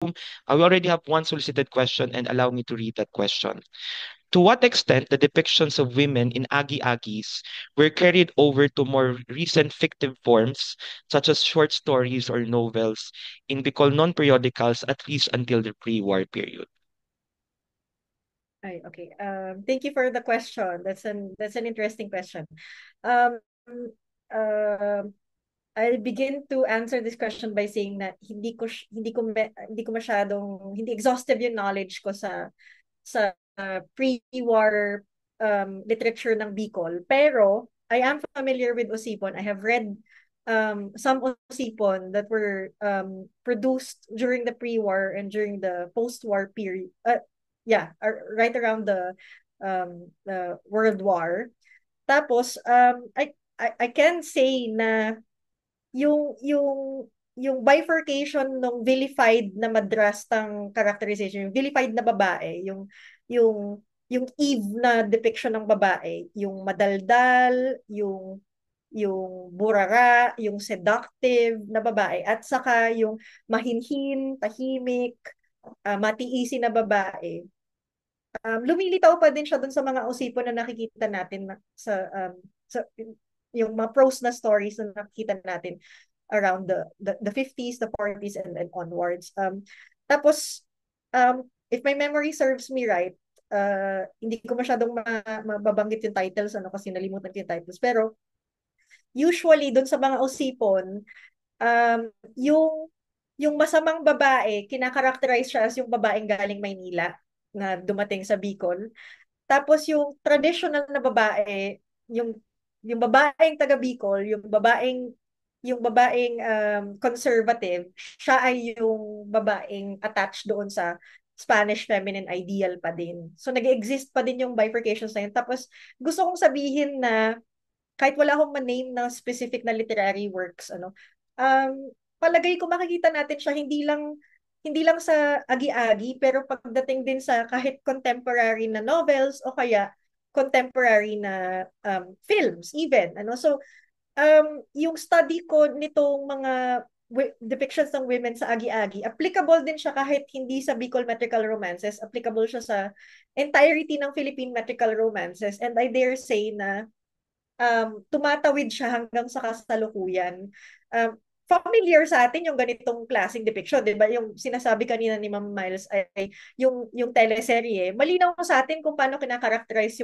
We already have one solicited question, and allow me to read that question. To what extent the depictions of women in Agi-Agis were carried over to more recent fictive forms, such as short stories or novels, in Bicol non-periodicals, at least until the pre-war period? Ay, okay. Thank you for the question. That's an interesting question. Um, um, I'll begin to answer this question by saying na hindi ko masyadong hindi exhaustive yung knowledge ko sa pre-war literature ng Bicol. Pero I am familiar with Usipon. I have read some Usipon that were produced during the pre-war and during the post-war period. Yeah, right around the World War. Tapos I can say na yung bifurcation ng vilified na madrastang characterization, yung vilified na babae, yung yung Eve na depiction ng babae, yung madaldal, yung burara, yung seductive na babae, at saka yung mahinhin, tahimik, matiisin na babae. Lumilitaw pa din siya dun sa mga usipon na nakikita natin sa yung mga prose na stories na nakikita natin around the 50s, the 40s, and onwards. Tapos, if my memory serves me right, hindi ko masyadong mababanggit yung titles, ano, kasi nalimutan ko yung titles. Pero, usually, dun sa mga usipon, um, yung, yung masamang babae, kinakarakterize siya as yung babaeng galing Maynila na dumating sa Bicol. Tapos yung traditional na babae, yung yung babaeng taga Bicol, yung babaeng conservative, siya ay yung babaeng attached doon sa Spanish feminine ideal pa din. So nag-exist pa din yung bifurcations na yun. Tapos gusto kong sabihin na kahit wala akong ma-name ng specific na literary works, ano, palagay ko makikita natin siya hindi lang sa agi-agi, pero pagdating din sa kahit contemporary na novels o kaya contemporary na films even, ano. So yung study ko nitong mga depictions ng women sa agi-agi, applicable din siya kahit hindi sa Bicol metrical romances, applicable siya sa entirety ng Philippine metrical romances, and I dare say na tumatawid siya hanggang sa kasalukuyan. Um, Familiar sa atin yung ganitong klaseng depiction, 'di ba? Yung sinasabi kanina ni Ma'am Miles ay yung teleserye. Malinaw sa atin kung paano kinakarakterize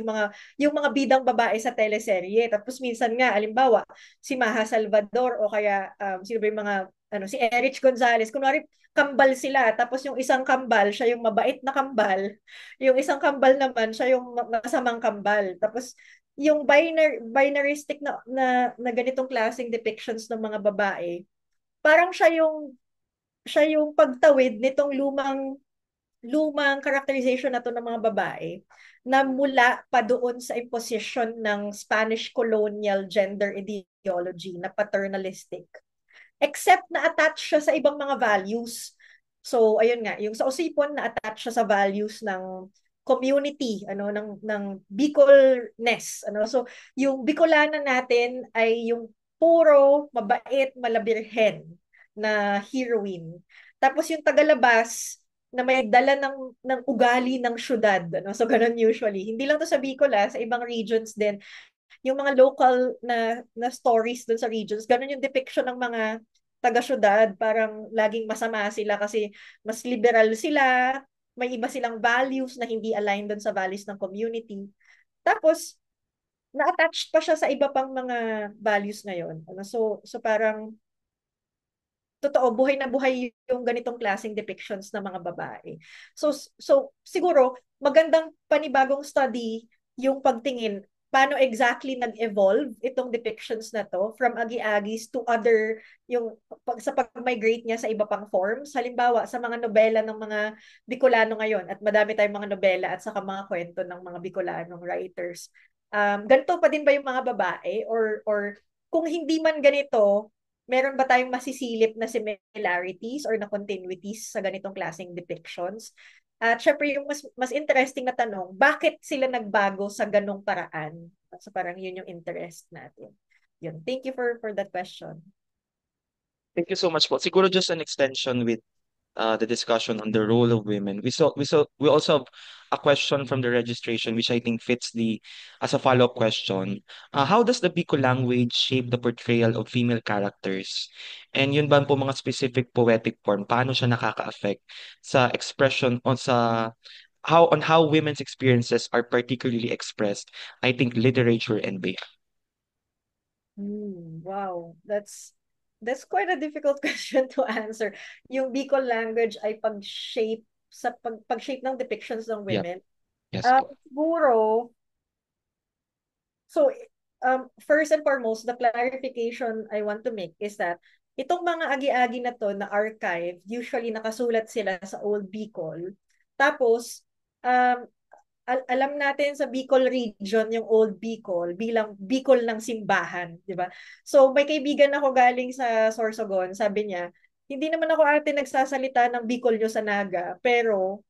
yung mga bidang babae sa teleserye. Tapos minsan nga, alimbawa, si Maha Salvador o kaya sino ba yung mga ano, si Erich Gonzalez, kunwari kambal sila, tapos yung isang kambal, siya yung mabait na kambal, yung isang kambal naman, siya yung masamang kambal. Tapos yung binaristic na ganitong klaseng depictions ng mga babae, parang siya yung pagtawid nitong lumang lumang characterization na to ng mga babae na mula pa doon sa imposition ng Spanish colonial gender ideology na paternalistic. Except na attach siya sa ibang mga values. So, ayun nga, yung sa Usipon na attach siya sa values ng community, ano, ng Bicolness, ano. So, yung Bicolana natin ay yung puro mabait, malabirhen na heroine. Tapos yung tagalabas na may dala ng ugali ng syudad, ano. So, ganun usually. Hindi lang to sa Bicol, sa ibang regions din yung mga local na stories dun sa regions, ganun yung depiction ng mga taga-syudad, parang laging masama sila kasi mas liberal sila, may iba silang values na hindi aligned dun sa values ng community. Tapos, na-attached pa siya sa iba pang mga values ngayon. Ano, so parang, totoo, buhay na buhay yung ganitong klaseng depictions ng mga babae. So siguro, magandang panibagong study yung pagtingin paano exactly nag-evolve itong depictions na to from agi-agis to other, yung sa pag-migrate niya sa iba pang forms. Halimbawa, sa mga nobela ng mga Bicolano ngayon, at madami tayong mga nobela at saka mga kwento ng mga Bicolanong writers. Ganito pa din ba yung mga babae? Or kung hindi man ganito, meron ba tayong masisilip na similarities or na continuities sa ganitong klaseng depictions? At syempre yung mas interesting na tanong, bakit sila nagbago sa ganong paraan? So parang yun yung interest natin. Yun. Thank you for that question. Thank you so much po. Siguro just an extension with the discussion on the role of women. We also have a question from the registration, which I think fits the as a follow-up question. How does the Bicol language shape the portrayal of female characters? And yun ba po mga specific poetic form, paano siya nakaka-affect sa expression on sa how women's experiences are particularly expressed, I think literature and beyond. Wow, that's quite a difficult question to answer. Yung Bicol language ay pag-shape pag-shape ng depictions ng Yep. women. Yes po. Siguro, so first and foremost, the clarification I want to make is that itong mga agi-agi na to na archive, usually nakasulat sila sa Old Bicol. Tapos, um, alam natin sa Bicol region, yung Old Bicol, bilang Bicol ng simbahan, di ba? So, may kaibigan ako galing sa Sorsogon, sabi niya, hindi naman ako ate nagsasalita ng Bicol nyo sa Naga, pero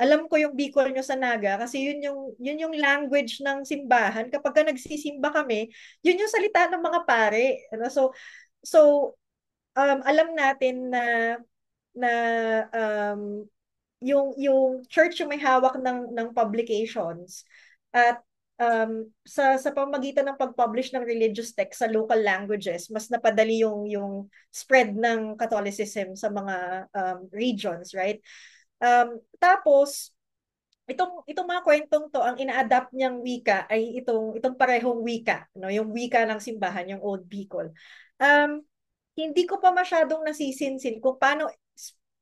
alam ko yung Bicol nyo sa Naga kasi yun yung language ng simbahan. Kapag ka nagsisimba kami, yun yung salita ng mga pare. Ano? So, alam natin na um, yung church yung may hawak ng publications at sa pamamagitan ng pag-publish ng religious text sa local languages, mas napadali yung spread ng Catholicism sa mga regions, right? Tapos itong mga kwentong to, ang ina-adapt niyang wika ay itong parehong wika, no? Yung wika ng simbahan, yung Old Bicol. Um, Hindi ko pa masyadong nasisinsin kung paano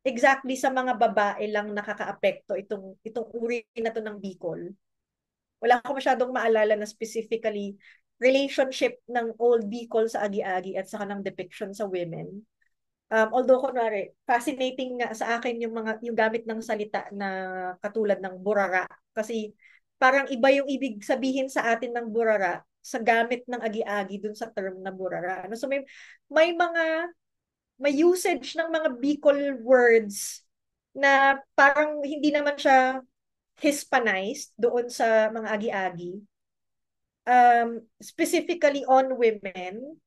exactly sa mga babae lang nakakaapekto itong uri na to ng Bicol. Wala ko masyadong maalala na specifically relationship ng Old Bicol sa Agi-Agi at saka ng depiction sa women. Although kunwari, fascinating nga sa akin yung gamit ng salita na katulad ng burara kasi parang iba yung ibig sabihin sa atin ng burara sa gamit ng agi-agi dun sa term na burara. Ano so may usage ng mga Bicol words na parang hindi naman siya Hispanized doon sa mga agi-agi. Specifically on women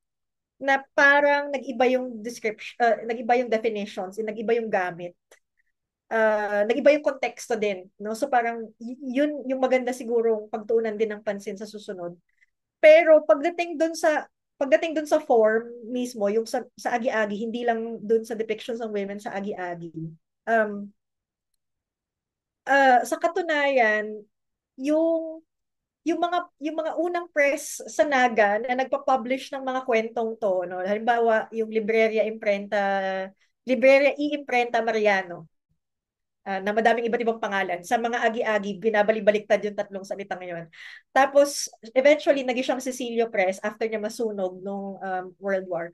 na parang nag-iba yung description, nag-iba yung definitions, nag-iba yung gamit, nag-iba yung konteksto din, no? So parang yun yung maganda siguro pagtuunan din ng pansin sa susunod. Pero pagdating dun sa form mismo, yung sa agi-agi, hindi lang dun sa depictions ng women sa agi-agi. Um, sa katunayan, yung yung mga unang press sa Naga na nagpa-publish ng mga kwentong to, no? Halimbawa, yung Libreria y Imprenta Mariano, na madaming iba't ibang pangalan. Sa mga agi-agi, binabalik-baliktad yung tatlong salitang ngayon. Tapos, eventually, naging siyang Cecilio Press after niya masunog nung World War.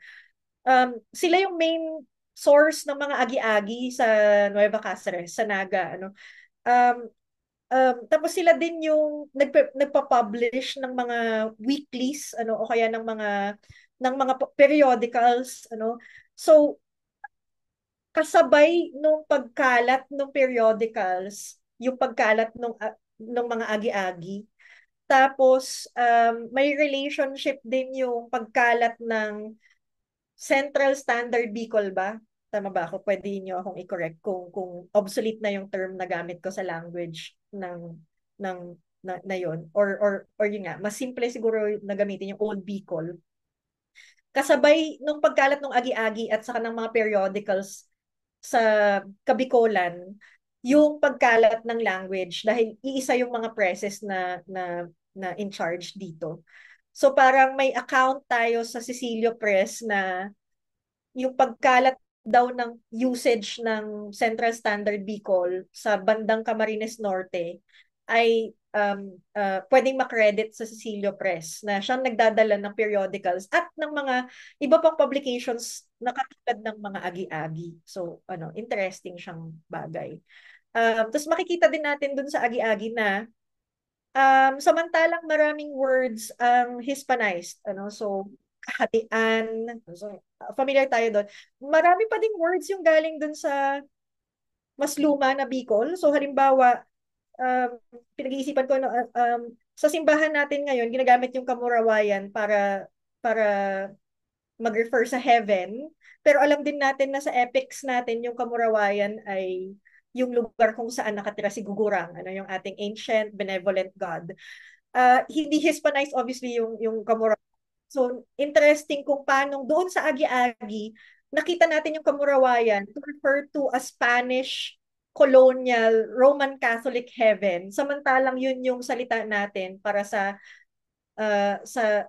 Sila yung main source ng mga agi-agi sa Nueva Cáceres, sa Naga. Ano? Um, tapos sila din yung nagpa-publish ng mga weeklies ano o kaya ng mga periodicals ano. So kasabay nung pagkalat ng periodicals, yung pagkalat ng mga agi-agi. Tapos may relationship din yung pagkalat ng Central Standard Bicol ba? Tama ba ako? Pwede niyo akong i-correct kung obsolete na yung term na gamit ko sa language ng na yon or yun nga, mas simple siguro na gamitin yung Old Bicol. Kasabay nung pagkalat ng agi-agi at saka ng mga periodicals sa Kabikolan, yung pagkalat ng language dahil iisa yung mga presses na in charge dito. So parang may account tayo sa Cecilio Press na yung pagkalat daw ng usage ng Central Standard Bicol sa bandang Camarines Norte ay pwedeng makredit sa Cecilio Press na siyang nagdadala ng periodicals at ng mga iba pang publications na katulad ng mga agi-agi. So, interesting siyang bagay. Tapos makikita din natin dun sa agi-agi na samantalang maraming words ang Hispanized, so kahatian, so familiar tayo doon. Marami pa ding words yung galing doon sa mas luma na Bicol. So halimbawa, um, pinag-iisipan ko sa simbahan natin ngayon, ginagamit yung Kamurawayan para mag-refer sa heaven, pero alam din natin na sa epics natin yung Kamurawayan ay yung lugar kung saan nakatira si Gugurang, ano yung ating ancient benevolent god. Hindi Hispanized obviously yung Kamurawayan. So, interesting kung paano doon sa Agi-Agi, nakita natin yung Kamurawayan to refer to a Spanish colonial Roman Catholic heaven. Samantalang yun yung salita natin para sa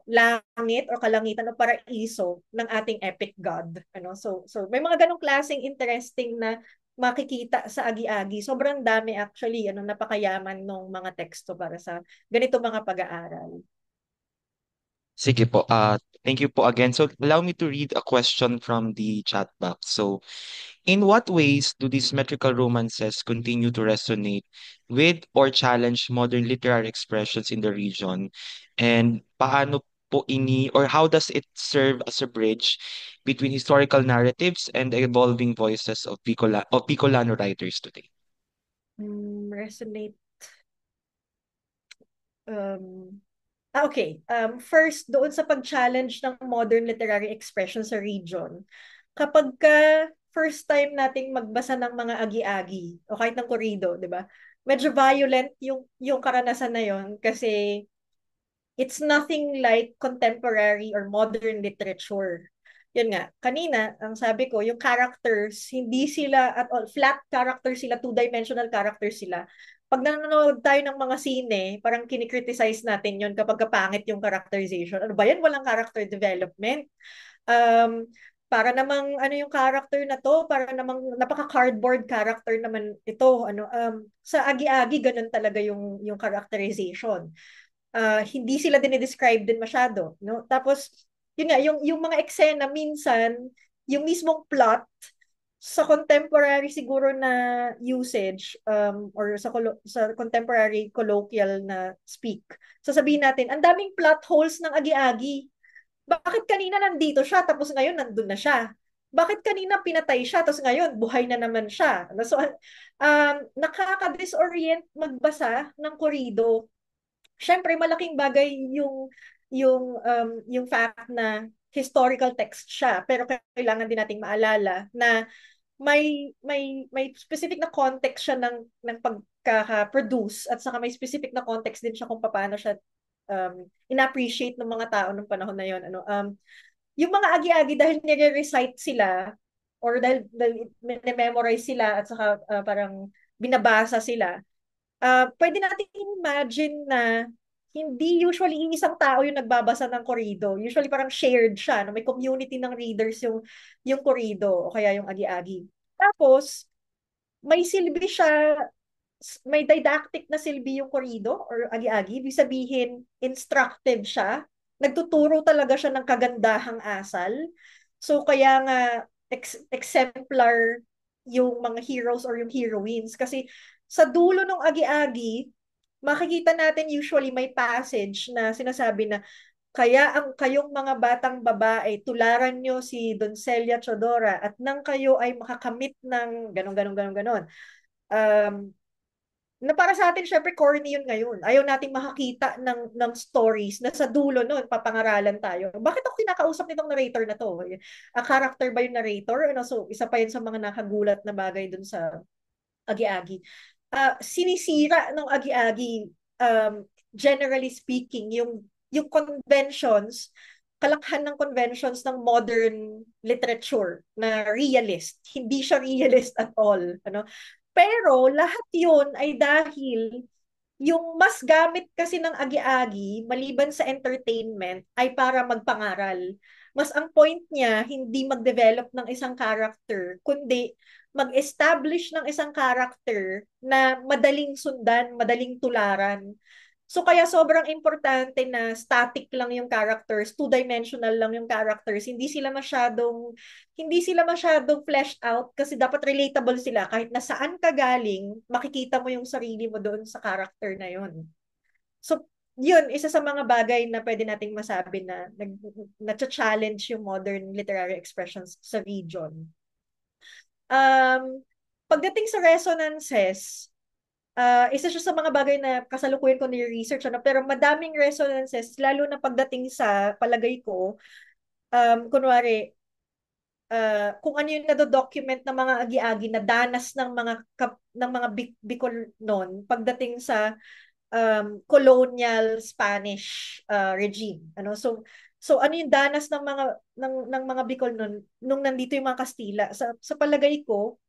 langit o kalangitan o paraiso ng ating epic god. Ano? So may mga ganong klaseng interesting na makikita sa Agi-Agi. Sobrang dami actually, napakayaman ng mga teksto para sa ganito mga pag-aaral. Sige po. Thank you po again. So allow me to read a question from the chat box. So, in what ways do these metrical romances continue to resonate with or challenge modern literary expressions in the region? And paano po or how does it serve as a bridge between historical narratives and the evolving voices of Bicolano writers today? Resonate. Um, okay. First, doon sa pag-challenge ng modern literary expression sa region, kapag first time nating magbasa ng mga agi-agi o kahit ng korido, di ba? Medyo violent yung karanasan na yon kasi it's nothing like contemporary or modern literature. Yun nga, kanina, ang sabi ko, yung characters, hindi sila at all, flat characters sila, two-dimensional characters sila. Pag nanonood tayo ng mga sine, parang kinikriticize natin yun kapag kapangit yung characterization. Ano ba yan? Walang character development. Um, para namang ano yung character na to, para namang napaka-cardboard character naman ito. Sa Agi-Agi, ganun talaga yung characterization. Hindi sila dinidescribe din masyado, no? Tapos, yun nga, yung mga eksena, minsan, yung mismong plot, sa contemporary siguro na usage, or sa contemporary colloquial na speak, sasabihin natin, ang daming plot holes ng agi-agi. Bakit kanina nandito siya, tapos ngayon nandun na siya? Bakit kanina pinatay siya, tapos ngayon buhay na naman siya? So, nakaka-disorient magbasa ng korido. Syempre malaking bagay yung fact na historical text siya, pero kailangan din nating maalala na may specific na context siya ng pagkaka-produce, at saka may specific na context din siya kung paano siya in-appreciate ng mga tao ng panahon na yon. Yung mga agi-agi, dahil nire-recite sila or dahil memorize sila, at saka parang binabasa sila, pwede natin imagine na hindi usually isang tao yung nagbabasa ng korido. Usually parang shared siya, no? May community ng readers yung korido o kaya yung agi-agi. Tapos, may silbi siya, may didactic na silbi yung korido or agi-agi. Ibig sabihin, instructive siya. Nagtuturo talaga siya ng kagandahang asal. So, kaya nga, exemplar yung mga heroes or yung heroines. Kasi sa dulo ng agi-agi, makikita natin usually may passage na sinasabi na kaya ang kayong mga batang babae, tularan nyo si Doncelia Chodora at nang kayo ay makakamit ng ganon, ganon, ganon, ganon. Um, na para sa atin, syempre, corny yun ngayon. Ayaw nating makakita ng stories na sa dulo nun, papangaralan tayo. Bakit ako kinakausap nitong narrator na to? A character ba yung narrator? So, isa pa yun sa mga nakagulat na bagay dun sa agi-agi. Sinisira ng agi-agi, generally speaking, yung conventions, kalakhan ng conventions ng modern literature na realist. Hindi siya realist at all. Pero lahat yun ay dahil yung mas gamit kasi ng agi-agi, maliban sa entertainment, ay para magpangaral. Mas ang point niya, hindi mag-develop ng isang character, kundi mag-establish ng isang character na madaling sundan, madaling tularan. So kaya sobrang importante na static lang yung characters, two-dimensional lang yung characters, hindi sila masyadong fleshed out kasi dapat relatable sila. Kahit na saan ka galing, makikita mo yung sarili mo doon sa character na yun. So, yun, isa sa mga bagay na pwede nating masabi na-challenge yung modern literary expressions sa region. Pagdating sa resonances, isa siya sa mga bagay na kasalukuyan ko ni research, pero madaming resonances, lalo na pagdating sa palagay ko, kunwari, kung ano yung nado-document ng mga agi-agi na danas ng mga ng mga Bicol noon pagdating sa colonial Spanish regime. Ano, so ano yung danas ng mga Bicol noon nung nandito yung mga Kastila? Sa palagay ko,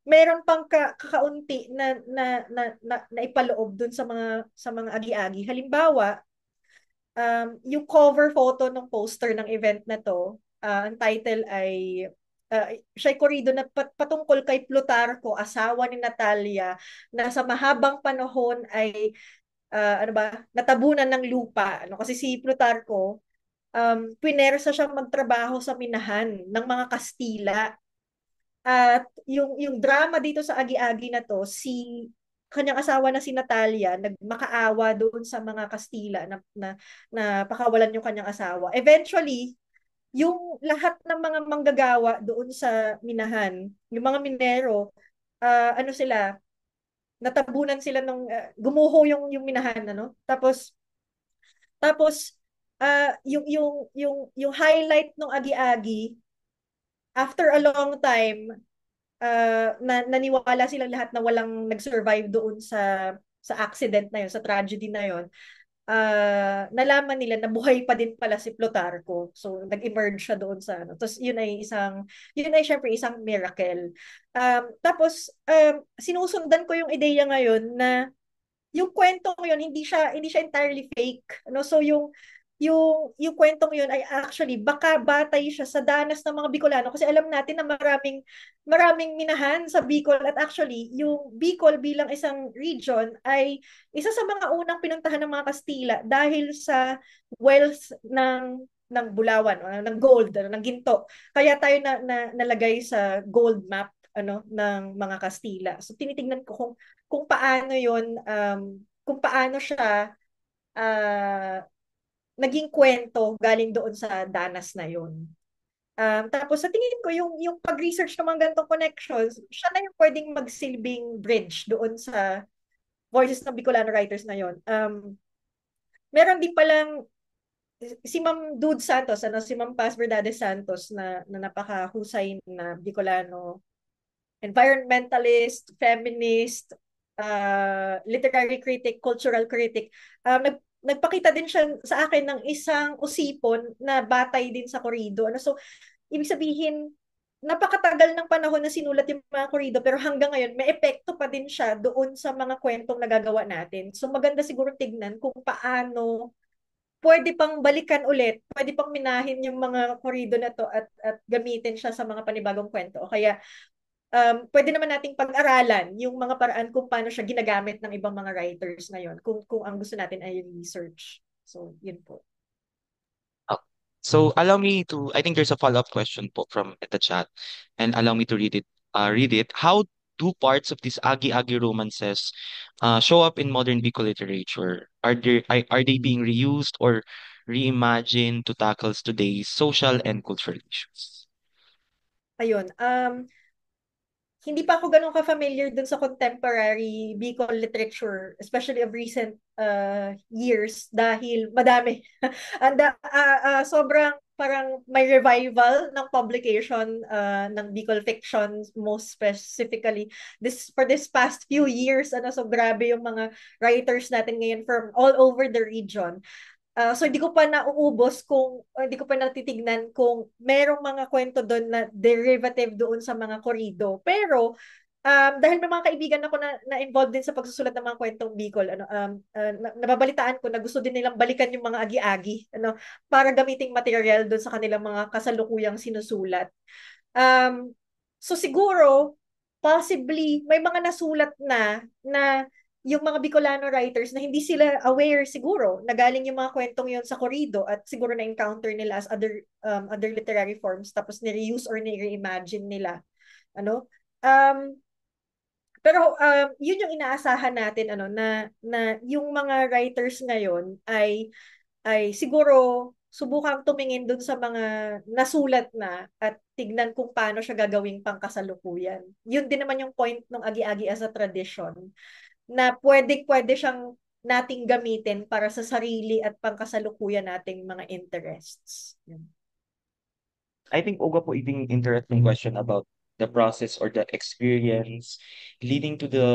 meron pang kakaunti na ipaloob dun sa mga agi-agi. Halimbawa, yung cover photo ng poster ng event na to, ang title ay siya'y korido na patungkol kay Plutarco, asawa ni Natalia, na sa mahabang panahon ay ano ba, natabunan ng lupa. Ano? Kasi si Plutarco, pinersa siyang magtrabaho sa minahan ng mga Kastila. At yung drama dito sa Agi-Agi na to, si kanyang asawa na si Natalia nagmakaawa doon sa mga Kastila na pakawalan yung kanyang asawa. Eventually, yung lahat ng mga manggagawa doon sa minahan, yung mga minero, ano sila, natabunan sila ng gumuho yung minahan, ano? Tapos yung highlight ng Agi-Agi, after a long time, naniwala silang lahat na walang nag-survive doon sa accident na yun, sa tragedy na yun. Nalaman nila na buhay pa din pala si Plutarco. So, nag-emerge siya doon sa ano. Tapos, yun ay syempre isang miracle. Tapos, sinusundan ko yung ideya ngayon na yung kwentong yun hindi siya entirely fake, ano, so yung kwentong yun ay actually baka batay siya sa danas ng mga Bicolano, kasi alam natin na maraming maraming minahan sa Bicol, at actually yung Bicol bilang isang region ay isa sa mga unang pinuntahan ng mga Kastila dahil sa wealth ng Bulawan, ng gold, ng ginto. Kaya tayo nalagay sa gold map, ano, ng mga Kastila. So tinitingnan ko kung paano yon, kung paano siya uh, naging kwento galing doon sa danas na yon. Tapos sa tingin ko yung pag-research ng mga ganitong connections, siya na yung pwedeng magsilbing bridge doon sa voices ng Bicolano writers na yon. Meron din palang si Ma'am Dude Santos, ano, si Ma'am Paz Verdades Santos na napakahusay na Bicolano environmentalist, feminist, literary critic, cultural critic. Nagpakita din siya sa akin ng isang usipon na batay din sa korido. Ano, so, ibig sabihin, napakatagal ng panahon na sinulat yung mga korido, pero hanggang ngayon may epekto pa din siya doon sa mga kwentong nagagawa natin. So maganda siguro tignan kung paano pwede pang balikan ulit, pwede pang minahin yung mga korido na to at gamitin siya sa mga panibagong kwento. O kaya pwede naman nating pag-aralan yung mga paraan kung paano siya ginagamit ng ibang mga writers ngayon, kung ang gusto natin ay research. So, yun po. Oh. So allow me to, I think there's a follow-up question po from the chat, and allow me to read it. Read it. How do parts of these agi-agi romances show up in modern Bicol literature? Are they being reused or reimagined to tackle today's social and cultural issues? Ayun. Hindi pa ako ganun ka-familiar dun sa contemporary Bicol literature, especially of recent years, dahil madami. Sobrang parang may revival ng publication ng Bicol fiction, most specifically for this past few years. Ano, so grabe yung mga writers natin ngayon from all over the region. So hindi ko pa nauubos hindi ko pa natitignan kung merong mga kwento doon na derivative doon sa mga korido. Pero dahil may mga kaibigan ako na involved din sa pagsusulat ng mga kwentong Bicol, ano, nababalitaan ko na gusto din nilang balikan yung mga agi-agi, ano, para gamiting material doon sa kanilang mga kasalukuyang sinusulat. Um, so siguro, possibly, may mga nasulat na yung mga Bicolano writers na hindi sila aware siguro na galing yung mga kwentong yon sa korido, at siguro na-encounter nila as other literary forms, tapos ni-reuse or ni-reimagine nila. Ano? Pero yun yung inaasahan natin, ano, na yung mga writers ngayon ay siguro subukang tumingin dun sa mga nasulat na at tignan kung paano siya gagawing pangkasalukuyan. Yun din naman yung point ng agi-agi as a tradition, na pwede siyang nating gamitin para sa sarili at pangkasalukuyan nating mga interests. Yun. I think Uga po iting interesting question about the process or the experience leading to the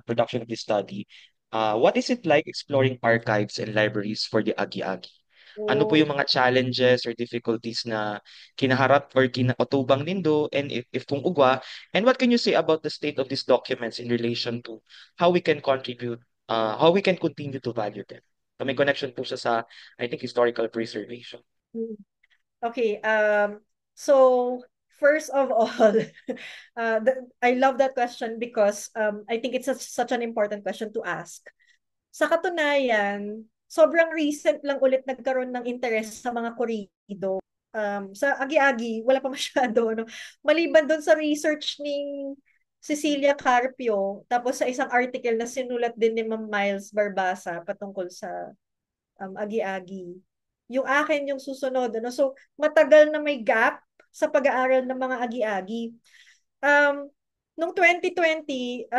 production of this study. What is it like exploring archives and libraries for the Agi-Agi? Ano po Oh. yung mga challenges or difficulties na kinaharap or kinautubang nindo, and if kung ugwa, and what can you say about the state of these documents in relation to how we can contribute, how we can continue to value them? So may connection po siya sa, I think, historical preservation. Mm. Okay, so first of all, I love that question because I think it's such an important question to ask. Sa katunayan, sobrang recent lang ulit nagkaroon ng interest sa mga korido. Sa Agi-Agi, wala pa masyado, no? Maliban doon sa research ni Cecilia Carpio, tapos sa isang article na sinulat din ni Ma'am Miles Barbasa patungkol sa Agi-Agi. Yung akin yung susunod, ano? So, matagal na may gap sa pag-aaral ng mga Agi-Agi. Um, Nung 2020,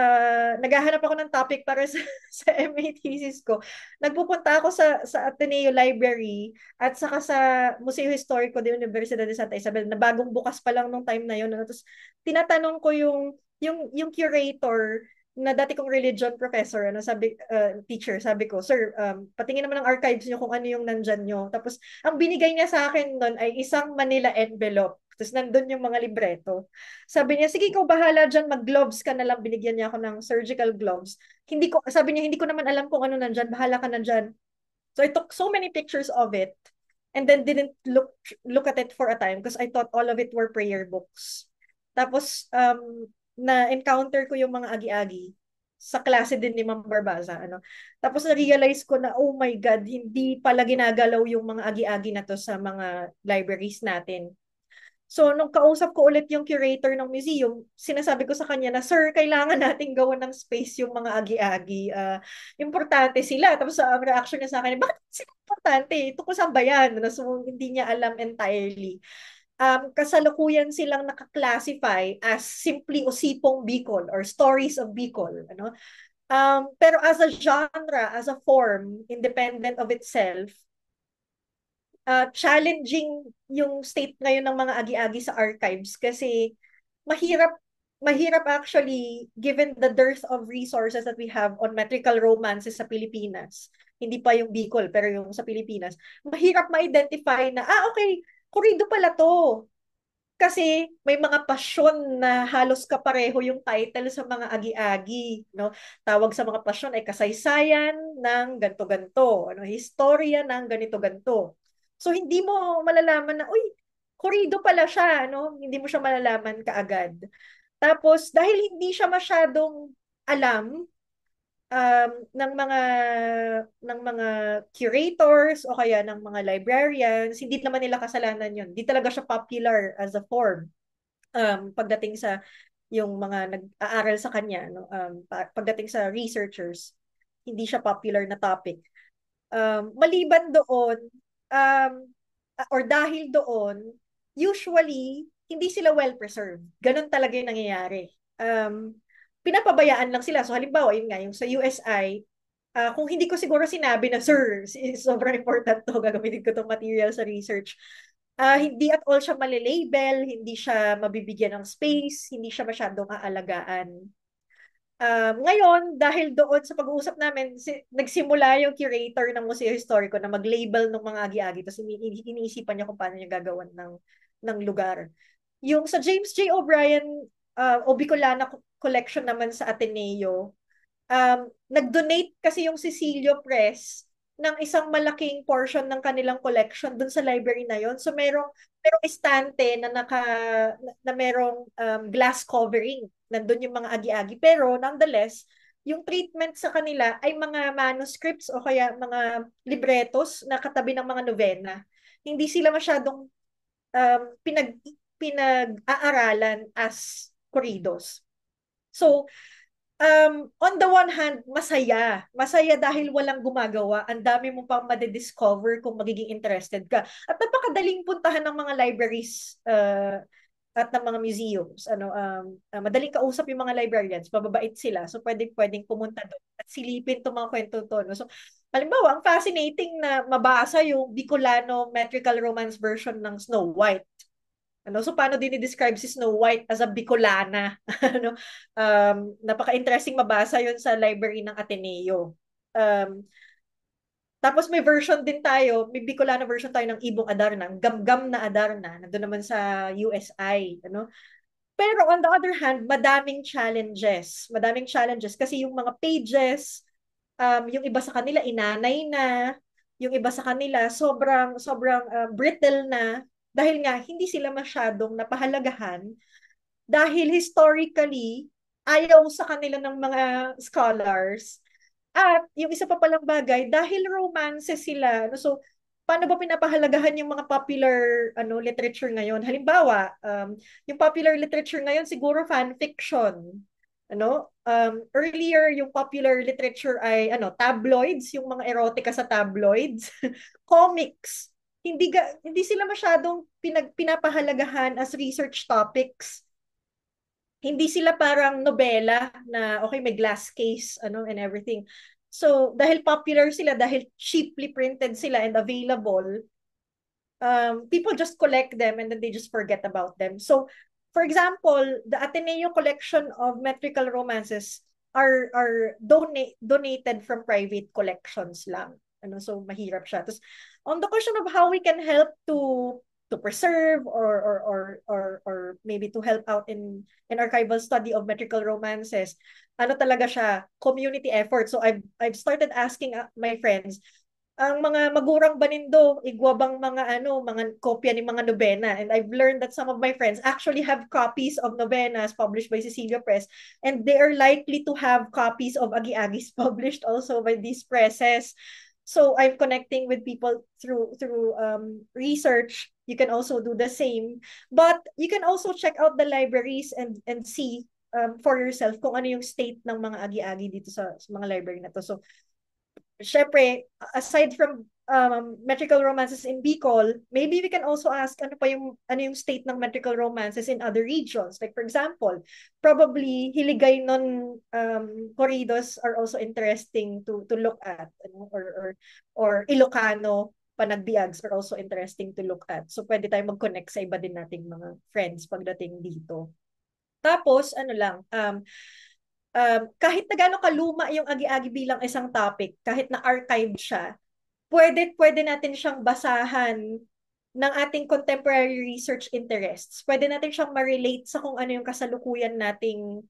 naghahanap ako ng topic para sa, sa MA thesis ko. Nagpupunta ako sa Ateneo Library at saka sa Museo Historico de Universidad de Santa Isabel na bagong bukas pa lang nung time na yun. Ano? Tapos tinatanong ko yung curator na dati kong religion professor, ano sabi teacher, sabi ko, "Sir, patingin naman ng archives niyo kung ano yung nandyan nyo." Tapos ang binigay niya sa akin noon ay isang Manila envelope. Tapos nandun yung mga libreto. Sabi niya, sige, ikaw bahala dyan, mag-gloves ka na lang. Binigyan niya ako ng surgical gloves. Sabi niya, hindi ko naman alam kung ano nandyan, bahala ka na dyan. So I took so many pictures of it and then didn't look at it for a time because I thought all of it were prayer books. Tapos, na-encounter ko yung mga agi-agi sa klase din ni Ma'am Barbaza. Ano. Tapos na-realize ko na, oh my God, hindi pala ginagalaw yung mga agi-agi na to sa mga libraries natin. So, nung kausap ko ulit yung curator ng museum, sinasabi ko sa kanya na, "Sir, kailangan nating gawan ng space yung mga agi-agi. Importante sila." Tapos ang reaction niya sa akin, "Bakit sila importante? Tungkol saan ba yan?" So, hindi niya alam entirely. Kasalukuyan silang nakaklasify as simply Usipong Bicol or Stories of Bicol. Ano? Pero as a genre, as a form, independent of itself, challenging yung state ngayon ng mga agi-agi sa archives kasi mahirap mahirap actually given the dearth of resources that we have on metrical romances sa Pilipinas. Hindi pa yung Bicol pero yung sa Pilipinas. Mahirap ma-identify na okay, kurido pala to. Kasi may mga pasyon na halos kapareho yung title sa mga agi-agi, no? Tawag sa mga pasyon ay kasaysayan ng ganto-ganto, ano, historya ng ganito-ganto. So hindi mo malalaman na, uy, kurido pala siya, no? Hindi mo siya malalaman kaagad. Tapos dahil hindi siya masyadong alam ng mga curators o kaya ng mga librarians, hindi naman nila kasalanan yun. Hindi talaga siya popular as a form pagdating sa yung mga nag-aaral sa kanya, no? Pagdating sa researchers, hindi siya popular na topic. Maliban doon, um, or dahil doon, usually, hindi sila well-preserved. Ganon talaga yung nangyayari. Pinapabayaan lang sila. So halimbawa, yun nga, yung sa USI, kung hindi ko siguro sinabi na, "Sir, sobrang important to, gagamitin ko tong material sa research." Hindi at all siya malilabel, hindi siya mabibigyan ng space, hindi siya masyadong aalagaan. Ngayon, dahil doon sa pag-uusap namin, nagsimula yung curator ng Museo Historico na mag-label ng mga agi-agi, tapos iniisipan niya kung paano niya gagawan ng lugar. Yung sa James J. O'Brien o Bicolana Collection naman sa Ateneo, nag-donate kasi yung Cecilio Press ng isang malaking portion ng kanilang collection dun sa library na yon. So merong estante na merong glass covering. Nandun yung mga agi-agi. Pero nonetheless, yung treatment sa kanila ay mga manuscripts o kaya mga libretos na katabi ng mga novena. Hindi sila masyadong pinag-aaralan as corridos. So, on the one hand, masaya. Masaya dahil walang gumagawa. Ang dami mo pang madidiscover kung magiging interested ka. At napakadaling puntahan ng mga libraries at ng mga museums. Madaling kausap yung mga librarians. Mababait sila. So, pwedeng pumunta doon at silipin itong mga kwento to. No? So, halimbawa, ang fascinating na mabasa yung Bicolano metrical romance version ng Snow White. Ano, so paano din i-describe si Snow White as a Bicolana? Ano, napaka-interesting mabasa 'yon sa library ng Ateneo. Um, Tapos may version din tayo, may Bicolana version tayo ng Ibong Adarna, Gamgam na Adarna, nandun naman sa USI, ano? Pero on the other hand, madaming challenges kasi yung mga pages, yung iba sa kanila inanay na, yung iba sa kanila sobrang sobrang brittle na dahil nga hindi sila masyadong napahalagahan dahil historically ayaw sa kanila ng mga scholars. At yung isa pa palang bagay, dahil romance sila, no, so paano ba pinapahalagahan yung mga popular literature ngayon? Halimbawa, yung popular literature ngayon siguro fan fiction. Earlier yung popular literature ay tabloids, yung mga erotica sa tabloids, comics. Hindi sila masyadong pinapahalagahan as research topics. Hindi sila parang nobela na okay may glass case and everything. So dahil popular sila, dahil cheaply printed sila and available, people just collect them and then they just forget about them. So for example, the Ateneo collection of metrical romances are donated from private collections lang. So mahirap siya. Tapos on the question of how we can help to preserve or maybe to help out in an archival study of metrical romances, talaga siya, community effort. So I've started asking my friends, ang mga magurang banindo, igwa bang mga kopya ni mga nobena. And I've learned that some of my friends actually have copies of novenas published by Cecilia Press, and they are likely to have copies of Agi-Agis published also by these presses. So I'm connecting with people through research. You can also do the same, but you can also check out the libraries and see for yourself kung ano yung state ng mga agi-agi dito sa mga library na to. So syempre, aside from metrical romances in Bicol, maybe we can also ask ano yung state ng metrical romances in other regions. Like for example, probably Hiligaynon corridos are also interesting to look at, or Ilocano panagbiags are also interesting to look at. So pwede tayong mag-connect sa iba din nating mga friends pagdating dito. Tapos kahit na gaano kaluma yung agi-agi bilang isang topic, kahit na archive siya, pwede natin siyang basahan ng ating contemporary research interests. Pwede natin siyang ma-relate sa kung ano yung kasalukuyan nating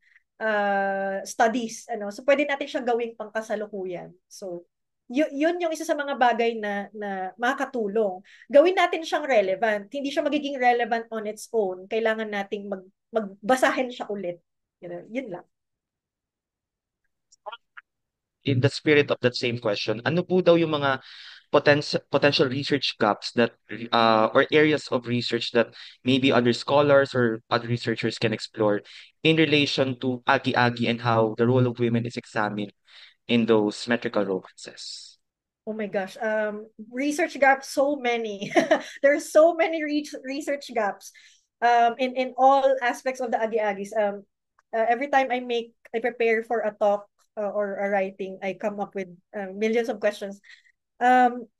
studies. So pwede natin siyang gawing pangkasalukuyan. So yun yung isa sa mga bagay na makakatulong. Gawin natin siyang relevant. Hindi siya magiging relevant on its own. Kailangan nating magbasahin siya ulit. Yun lang. In the spirit of that same question, ano po daw yung mga potential research gaps that or areas of research that maybe other scholars or other researchers can explore in relation to agi-agi and how the role of women is examined in those metrical romances? Oh my gosh. Research gaps, so many. There's so many research gaps in all aspects of the Agi-Agis. Every time I prepare for a talk or a writing, I come up with millions of questions. Um,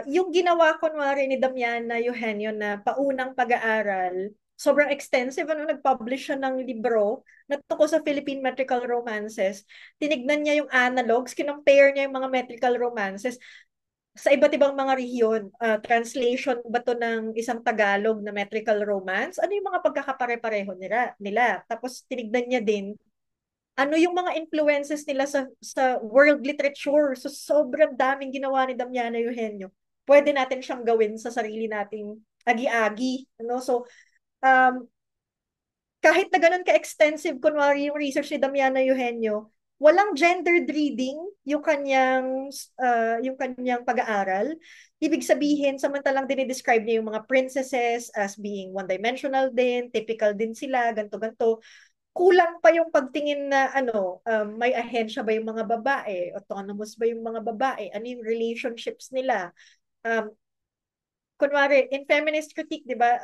yung ginawa kunwari ni Damiana Eugenio na paunang pag-aaral, sobrang extensive. Nag-publish siya ng libro na tungkol sa Philippine metrical romances. Tinignan niya yung analogs, kinompare niya yung mga metrical romances sa iba't ibang mga rehiyon. Translation ba to ng isang Tagalog na metrical romance? Ano yung mga pagkakapare-pareho nila? Tapos tinignan niya din ano yung mga influences nila sa world literature. So sobrang daming ginawa ni Damiana Eugenio. Pwede natin siyang gawin sa sarili nating agi-agi. So um, kahit na ganun ka-extensive, kunwari yung research ni Damiana Eugenio, walang gendered reading yung kanyang pag-aaral. Ibig sabihin, samantalang dinidescribe niya yung mga princesses as being one-dimensional din, typical din sila, ganto-ganto. Kulang pa yung pagtingin na may ahensya ba yung mga babae, autonomous ba yung mga babae, ano yung relationships nila. Um, Kunwari, in feminist critique, di ba,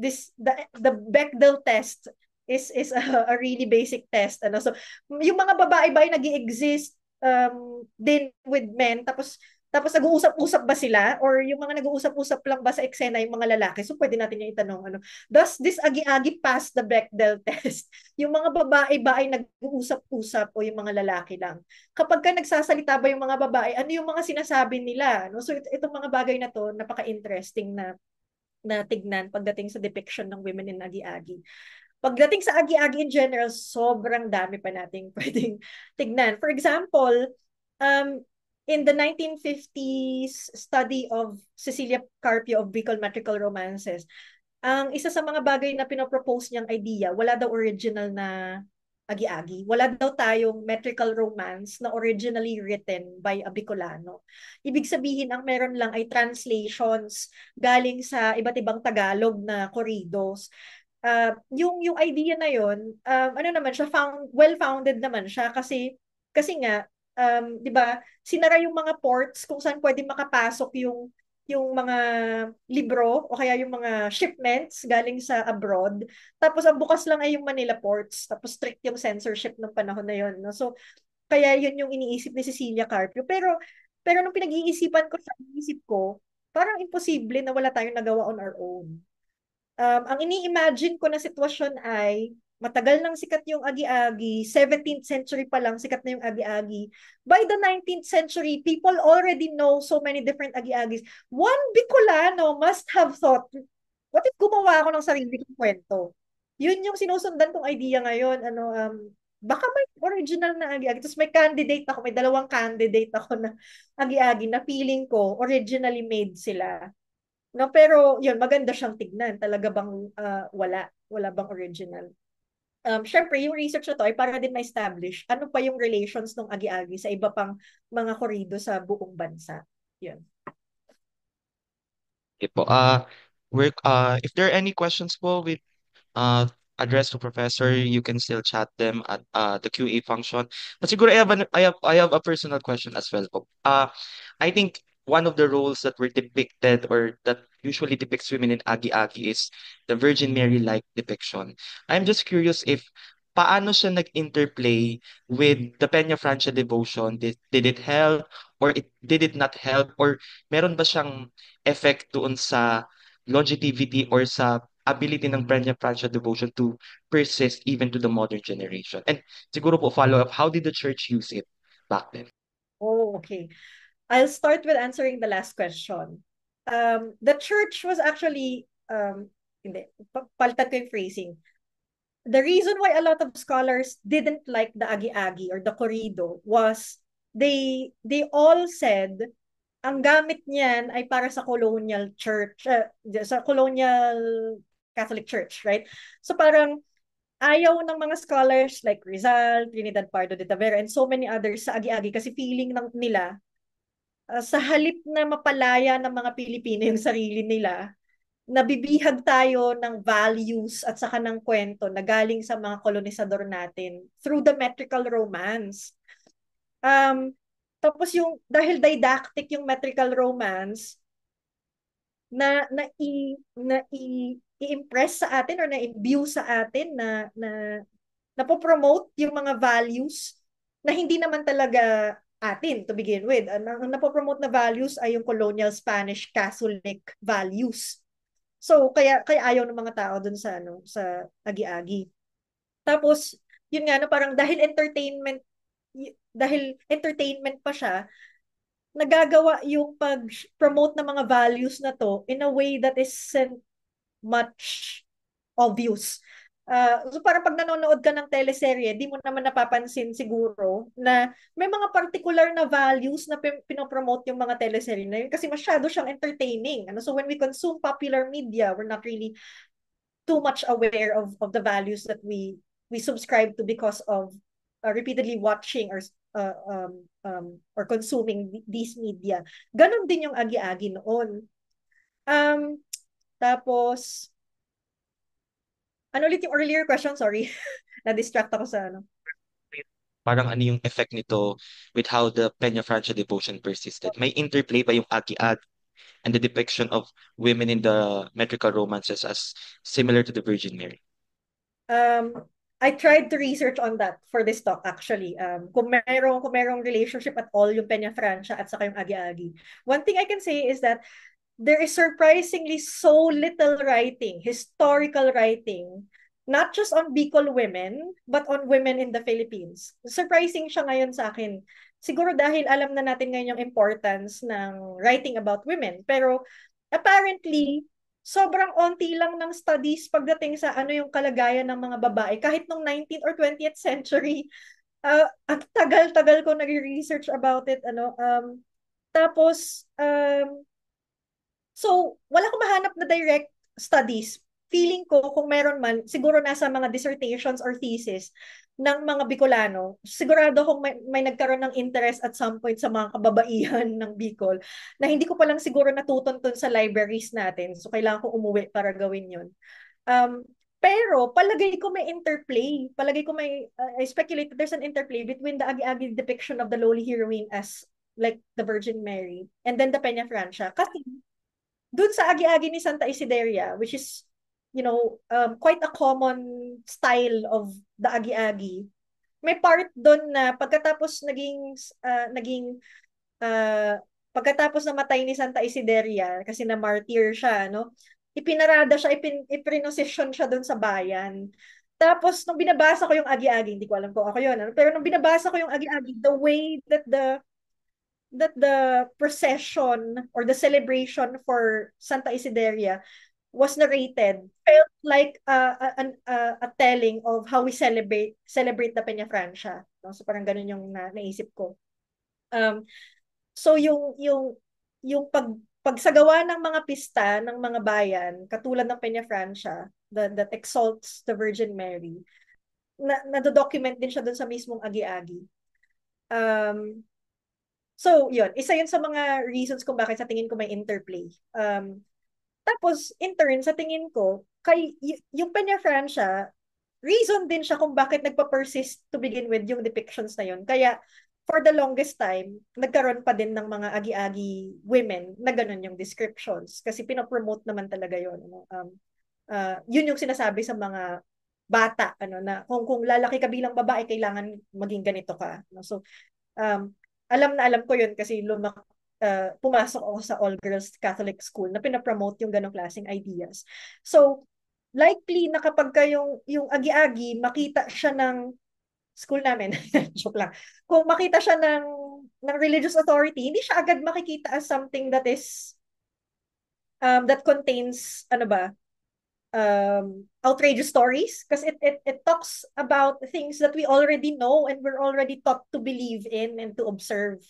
the Bechdel test is a really basic test. So, yung mga babae ba ay nag-exist din with men, tapos Tapos nag-uusap-usap ba sila? Or yung mga nag-uusap-usap lang ba sa eksena yung mga lalaki? So pwede natin yung itanong, ano, does this agi-agi pass the Bechdel test? Yung mga babae ba ay nag-uusap-usap o yung mga lalaki lang? Kapag ka nagsasalita ba yung mga babae, ano yung mga sinasabi nila? No? So itong mga bagay na to, napaka-interesting na tignan pagdating sa depiction ng women in agi-agi. Pagdating sa agi-agi in general, sobrang dami pa nating pwedeng tignan. For example, um, in the 1950s study of Cecilia Carpio of Bicol Metrical Romances, ang isa sa mga bagay na pinopropose niyang idea, wala daw original na agi-agi. Wala daw tayong metrical romance na originally written by a Bicolano. Ibig sabihin, ang meron lang ay translations galing sa iba't ibang Tagalog na corridos. Yung idea na yon, ano naman siya, well-founded naman siya kasi nga, 'di ba, sinara yung mga ports kung saan pwede makapasok yung mga libro o kaya yung mga shipments galing sa abroad. Tapos ang bukas lang ay yung Manila ports. Tapos strict yung censorship ng panahon na yon, no? So kaya yun yung iniisip ni Cecilia Carpio. Pero nung pinag-iisipan ko sa isip ko, parang imposible na wala tayong nagawa on our own. Ang ini-imagine ko na sitwasyon ay matagal nang sikat yung agi-agi, 17th century pa lang sikat na yung agi-agi. By the 19th century, people already know so many different agi-agis. One Bicolano must have thought, what if gumawa ako ng sarili kong kwento? Yun yung sinusundan kong idea ngayon. Baka may original na agi-agi. Tapos may candidate ako, may dalawang candidate ako na agi-agi na feeling ko originally made sila. No, pero yun, maganda siyang tignan. Talaga bang wala bang original? Syempre, yung research na to ay para din ma-establish ano pa yung relations ng agi-agi sa iba pang mga korido sa buong bansa. Yun. Okay po. If there are any questions po with uh, address to professor, you can still chat them at the QA function. But siguro I have a personal question as well po. I think one of the roles that were depicted or that usually depicts women in Agi-Agi is the Virgin Mary-like depiction. I'm just curious if paano siya nag-interplay with the Peña Francia devotion? Did it help or did it not help? Or meron ba siyang effect doon sa longevity or sa ability ng Peña Francia devotion to persist even to the modern generation? And siguro po follow up, how did the church use it back then? Oh, okay. I'll start with answering the last question. The church was actually, hindi, palitan ko yung phrasing. The reason why a lot of scholars didn't like the agi-agi or the corrido was they all said ang gamit niyan ay para sa colonial church, sa colonial Catholic Church, right? So parang ayaw ng mga scholars like Rizal, Trinidad Pardo de Tavera, and so many others sa agi-agi kasi feeling nila sa halip na mapalaya ng mga Pilipino yung sarili nila, nabibihag tayo ng values at saka ng kwento na galing sa mga kolonisador natin through the metrical romance. Um, Tapos yung, dahil didactic yung metrical romance, i-impress sa atin or na-imbue sa atin na po-promote yung mga values na hindi naman talaga atin to begin with. Ang napopromote na values ay yung colonial Spanish Catholic values. So kaya ayaw ng mga tao dun sa sa agi-agi. Tapos yun nga na parang dahil entertainment pa siya, nagagawa yung pag-promote ng mga values na to in a way that isn't much obvious. So parang pag nanonood ka ng teleserye, di mo naman napapansin siguro na may mga particular na values na pinopromote yung mga teleserye na yun kasi masyado siyang entertaining. So when we consume popular media, we're not really too much aware of the values that we subscribe to because of repeatedly watching or consuming these media. Ganon din yung agi-agi noon. Um, Tapos, ano ulit yung earlier question? Sorry. Na-distract ako sa ano. Parang ano yung effect nito with how the Peña Francia devotion persisted? May interplay ba yung Agi-Agi and the depiction of women in the metrical romances as similar to the Virgin Mary? Um, I tried to research on that for this talk actually. Kung merong relationship at all yung Peña Francia at saka yung Agi-Agi. One thing I can say is that there is surprisingly so little writing, historical writing, not just on Bicol women, but on women in the Philippines. Surprising siya ngayon sa akin. Siguro dahil alam na natin ngayon yung importance ng writing about women. Pero apparently, sobrang onti lang ng studies pagdating sa ano yung kalagayan ng mga babae. Kahit nung 19th or 20th century, at tagal-tagal ko nag-research about it. So, wala akong mahanap na direct studies. Feeling ko, kung meron man, siguro nasa mga dissertations or thesis ng mga Bicolano. Sigurado kung may nagkaroon ng interest at some point sa mga kababaihan ng Bicol na hindi ko palang siguro natutuntun sa libraries natin. So, kailangan ko umuwi para gawin yun. Um, pero palagay ko may interplay. Palagay ko I speculate that there's an interplay between the Agi-Agi depiction of the lowly heroine as like the Virgin Mary and then the Peña Francia. Kasi dun sa agi-agi ni Santa Isideria, which is, quite a common style of the agi-agi, may part doon na uh, pagkatapos na matay ni Santa Isideria, kasi na martyr siya, no? Ipinarada siya, iprinosesyon siya doon sa bayan. Tapos, nung binabasa ko yung agi-agi, hindi ko alam kung ako yun, ano? Pero nung binabasa ko yung agi-agi, the way that the procession or the celebration for Santa Isideria was narrated felt like a telling of how we celebrate the Peña Francia. No? So parang ganun yung naisip ko. Um, so yung pagsagawa ng mga pista ng mga bayan, katulad ng Peña Francia, that exalts the Virgin Mary, na-document din siya dun sa mismong agi-agi. So, yun. Isa yun sa mga reasons kung bakit sa tingin ko may interplay. Tapos, in turn, sa tingin ko, yung Peña Francia, reason din siya kung bakit nagpa-persist to begin with yung depictions na yun. Kaya, for the longest time, nagkaroon pa din ng mga agi-agi women na ganun yung descriptions. Kasi pinopromote naman talaga yun. Yun yung sinasabi sa mga bata, na kung lalaki ka bilang babae, kailangan maging ganito ka. No? So, um, alam na alam ko yun kasi pumasok ako sa all-girls Catholic school na pinapromote yung ganong klaseng ideas. So, likely na kapag yung agi-agi, makita siya ng school namin, joke lang, kung makita siya ng religious authority, hindi siya agad makikita as something that contains, outrageous stories because it talks about things that we already know and we're already taught to believe in and to observe.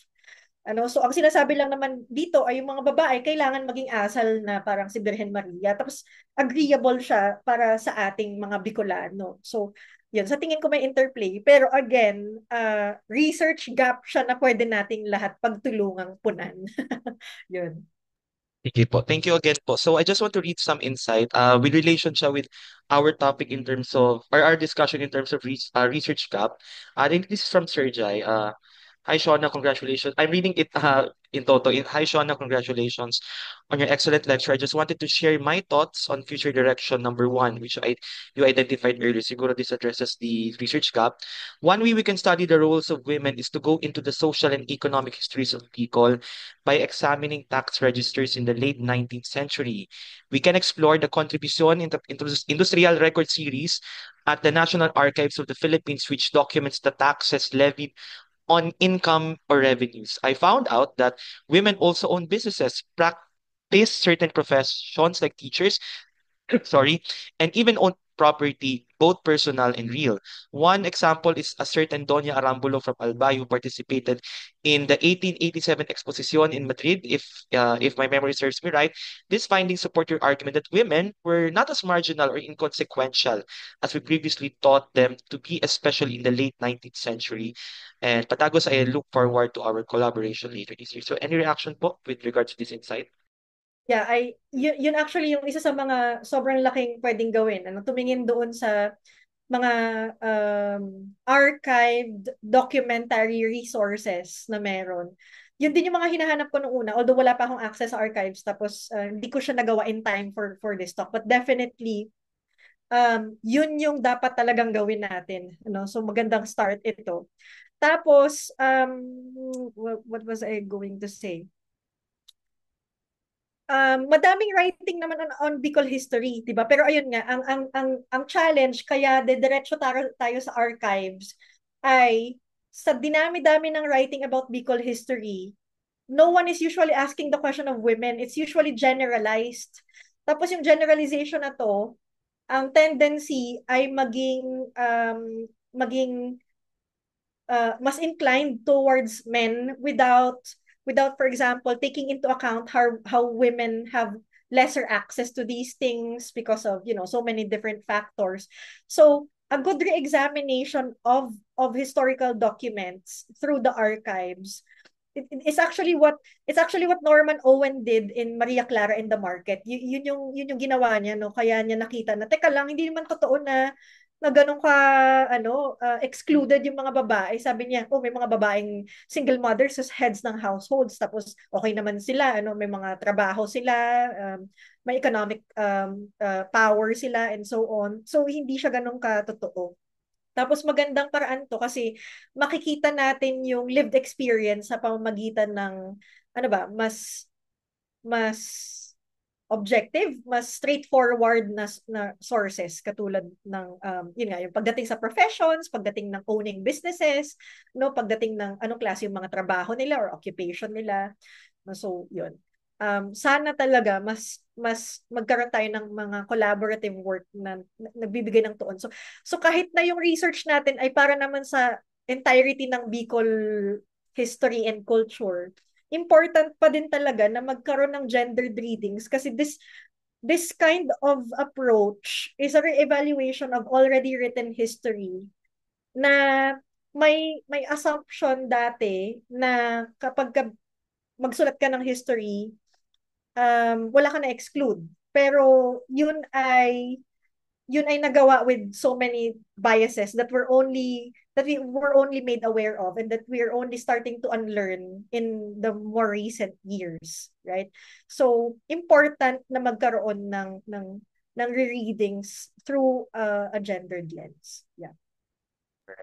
So ang sinasabi lang naman dito ay yung mga babae kailangan maging asal na parang si Birhen Maria. Tapos agreeable siya para sa ating mga Bicolano. So yun, sa tingin ko may interplay. Pero again, research gap siya na pwede nating lahat pagtulungang punan. Yun. Sige po. Thank you again po. So I just want to read some insight with relationship with our topic in terms of, or our discussion in terms of research gap. I think this is from Sergey. Hi, Shauna, congratulations. I'm reading it in toto. Hi, Shauna, congratulations on your excellent lecture. I just wanted to share my thoughts on future direction number one, which you identified earlier. Siguro this addresses the research gap. One way we can study the roles of women is to go into the social and economic histories of people by examining tax registers in the late 19th century. We can explore the contribution in the Industrial Record Series at the National Archives of the Philippines, which documents the taxes levied on income or revenues. I found out that women also own businesses, practice certain professions like teachers, sorry, and even own property, both personal and real. One example is a certain Doña Arambulo from Albay who participated in the 1887 Exposition in Madrid, if my memory serves me right. These findings support your argument that women were not as marginal or inconsequential as we previously thought them to be, especially in the late 19th century. And Patagos, I look forward to our collaboration later this year. So any reaction po with regards to this insight? Yeah, yun actually yung isa sa mga sobrang laking pwedeng gawin. Tumingin doon sa mga archived documentary resources na meron. Yun din yung mga hinahanap ko nung una. Although wala pa akong access sa archives, tapos hindi ko siya nagawa in time for this talk. But definitely, Yun yung dapat talagang gawin natin. Ano? So magandang start ito. Tapos, what was I going to say? Madaming writing naman on Bicol history, 'di ba? Pero ayun nga, ang challenge kaya dediretso tayo sa archives ay sa dinami-dami ng writing about Bicol history, no one is usually asking the question of women. It's usually generalized. Tapos yung generalization na to, ang tendency ay maging mas inclined towards men without for example taking into account how women have lesser access to these things because of so many different factors. So a good re-examination of historical documents through the archives, it's actually what Norman Owen did in Maria Clara in the Market. Yun yung ginawa niya, no? Kaya niya nakita na teka lang, hindi naman totoo na ganun ka excluded yung mga babae. Sabi niya, oh, may mga babaeng single mothers as heads ng households, tapos okay naman sila, may mga trabaho sila, may economic power sila and so on. So hindi siya ganun ka totoo. Tapos magandang paraan to kasi makikita natin yung lived experience sa pamamagitan ng ano ba, mas objective, mas straightforward na sources katulad ng yun nga yung pagdating sa professions, pagdating ng owning businesses, no, pagdating ng anong klase yung mga trabaho nila or occupation nila. So, yun. Sana talaga mas magkaroon tayo ng mga collaborative work na nagbibigay ng tuon. So kahit na yung research natin ay para naman sa entirety ng Bicol history and culture, important pa din talaga na magkaroon ng gendered readings kasi this kind of approach is a re-evaluation of already written history na may assumption dati na kapag magsulat ka ng history, wala ka na-exclude. Pero yun ay nagawa with so many biases that we were only made aware of and that we are only starting to unlearn in the more recent years, right? So important na magkaroon ng rereadings through a gendered lens. Yeah.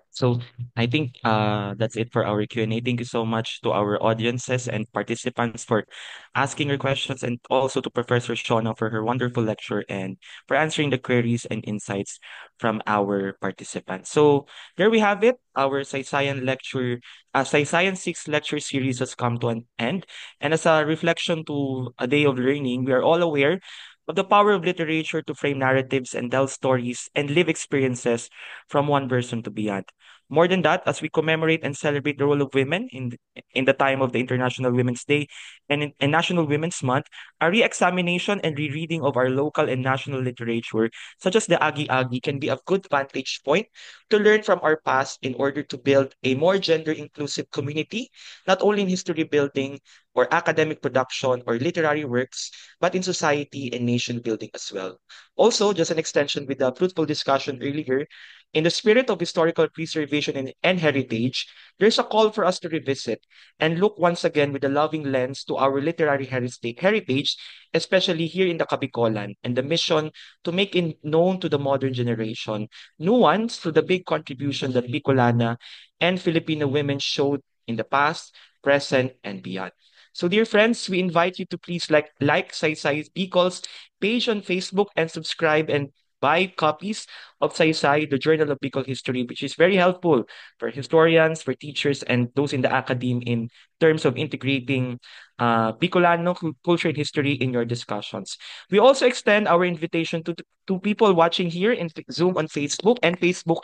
So I think that's it for our Q&A. Thank you so much to our audiences and participants for asking your questions, and also to Professor Shona for her wonderful lecture and for answering the queries and insights from our participants. So there we have it. Our Science 6 lecture series has come to an end. And as a reflection to a day of learning, we are all aware of the power of literature to frame narratives and tell stories and live experiences from one person to beyond. More than that, as we commemorate and celebrate the role of women in the time of the International Women's Day and National Women's Month, a re-examination and rereading of our local and national literature, such as the Agi-Agi, can be a good vantage point to learn from our past in order to build a more gender-inclusive community, not only in history building or academic production or literary works, but in society and nation building as well. Also, just an extension with the fruitful discussion earlier, in the spirit of historical preservation and heritage, there's a call for us to revisit and look once again with a loving lens to our literary heritage, especially here in the Kabicolan, and the mission to make it known to the modern generation, nuance to the big contribution that Bicolana and Filipino women showed in the past, present, and beyond. So, dear friends, we invite you to please like Saysay Bicol's page on Facebook and subscribe and buy copies of Saysay, the Journal of Bicol History, which is very helpful for historians, for teachers, and those in the academe in terms of integrating Bicolano culture and history in your discussions. We also extend our invitation to people watching here in Zoom on Facebook and Facebook,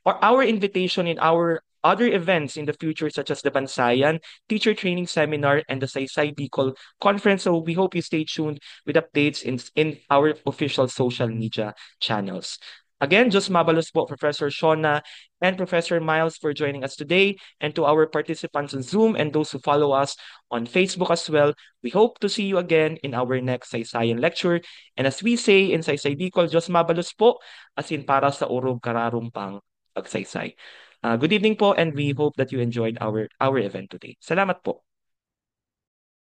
or our invitation in our other events in the future, such as the Bansayan Teacher Training Seminar and the Saysay Bicol Conference. So we hope you stay tuned with updates in our official social media channels. Again, just mabalos po Professor Shona and Professor Miles for joining us today, and to our participants on Zoom and those who follow us on Facebook as well. We hope to see you again in our next Saysayan lecture. And as we say in Saysay Bicol, just mabalos po, as in para sa urog kararumpang pagsaysay. Good evening po, and we hope that you enjoyed our event today. Salamat po.